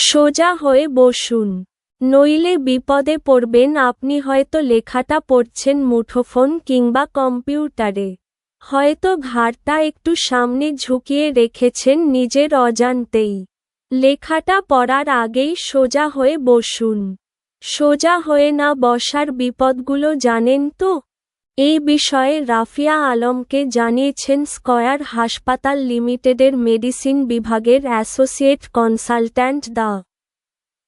সোজা হয়ে বসুন, নইলে বিপদে পড়বেন। আপনি হয়তো লেখাটা পড়ছেন মুঠোফোন কিংবা কম্পিউটারে। হয়তো ঘাড়টা একটু সামনে ঝুঁকিয়ে রেখেছেন নিজের অজান্তেই। লেখাটা পড়ার আগেই সোজা হয়ে বসুন। সোজা হয়ে না বসার বিপদগুলো জানেন তো? এই বিষয়ে রাফিয়া আলমকে জানিয়েছেন স্কয়ার হাসপাতাল লিমিটেডের মেডিসিন বিভাগের অ্যাসোসিয়েট কনসালট্যান্ট ডা.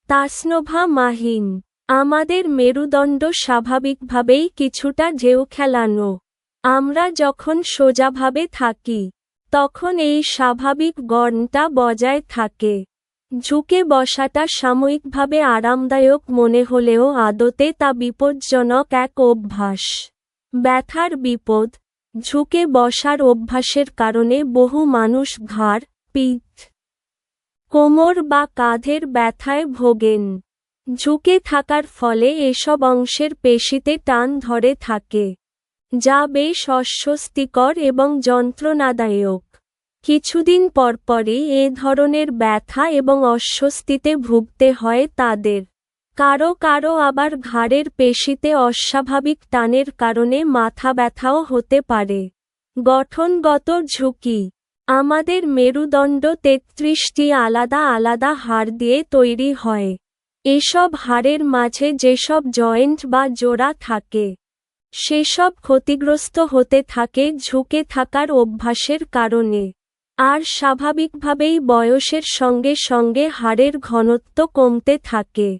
তাসনোভা মাহিন। আমাদের মেরুদণ্ড স্বাভাবিকভাবেই কিছুটা ঢেউ খেলানো। আমরা যখন সোজাভাবে থাকি, তখন এই স্বাভাবিক গড়নটা বজায় থাকে। ঝুঁকে বসাটা সাময়িকভাবে আরামদায়ক মনে হলেও আদতে তা বিপজ্জনক এক অভ্যাস। ব্যথার বিপদ। ঝুঁকে বসার অভ্যাসের কারণে বহু মানুষ ঘাড়, পিঠ, কোমর বা কাঁধের ব্যথায় ভোগেন। ঝুঁকে থাকার ফলে এসব অংশের পেশিতে টান ধরে থাকে, যা বেশ অস্বস্তিকর এবং যন্ত্রণাদায়ক। কিছুদিন পরপরই এ ধরনের ব্যথা এবং অস্বস্তিতে ভুগতে হয় তাদের। কারো কারো আবার ঘাড়ের পেশিতে অস্বাভাবিক টানের কারণে মাথা ব্যথাও হতে পারে। গঠনগত ঝুঁকি। আমাদের মেরুদণ্ড ৩৩টি আলাদা আলাদা হাড় দিয়ে তৈরি হয়। এসব হাড়ের মাঝে যেসব জয়েন্ট বা জোড়া থাকে, সেসব ক্ষতিগ্রস্ত হতে থাকে ঝুঁকে থাকার অভ্যাসের কারণে। আর স্বাভাবিকভাবেই বয়সের সঙ্গে সঙ্গে হাড়ের ঘনত্ব কমতে থাকে।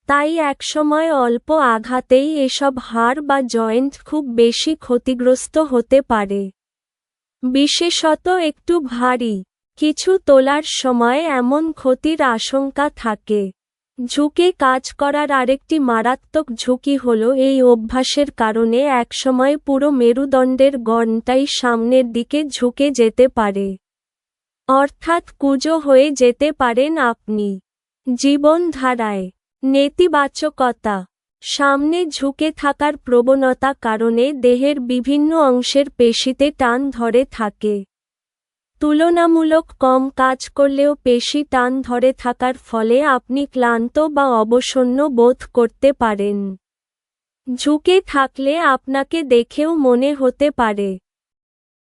তাই একসময় অল্প আঘাতেই এসব হাড় বা জয়েন্ট খুব বেশি ক্ষতিগ্রস্ত হতে পারে। বিশেষত একটু ভারী কিছু তোলার সময় এমন ক্ষতির আশঙ্কা থাকে। ঝুঁকে কাজ করার আরেকটি মারাত্মক ঝুঁকি হল এই অভ্যাসের কারণে একসময় পুরো মেরুদণ্ডের গড়নটাই সামনের দিকে ঝুঁকে যেতে পারে। অর্থাৎ কুঁজো হয়ে যেতে পারেন আপনি। জীবনধারায় নেতিবাচকতা। সামনে ঝুঁকে থাকার প্রবণতা কারণে দেহের বিভিন্ন অংশের পেশিতে টান ধরে থাকে। তুলনামূলক কম কাজ করলেও পেশি টান ধরে থাকার ফলে আপনি ক্লান্ত বা অবসন্ন বোধ করতে পারেন। ঝুঁকে থাকলে আপনাকে দেখেও মনে হতে পারে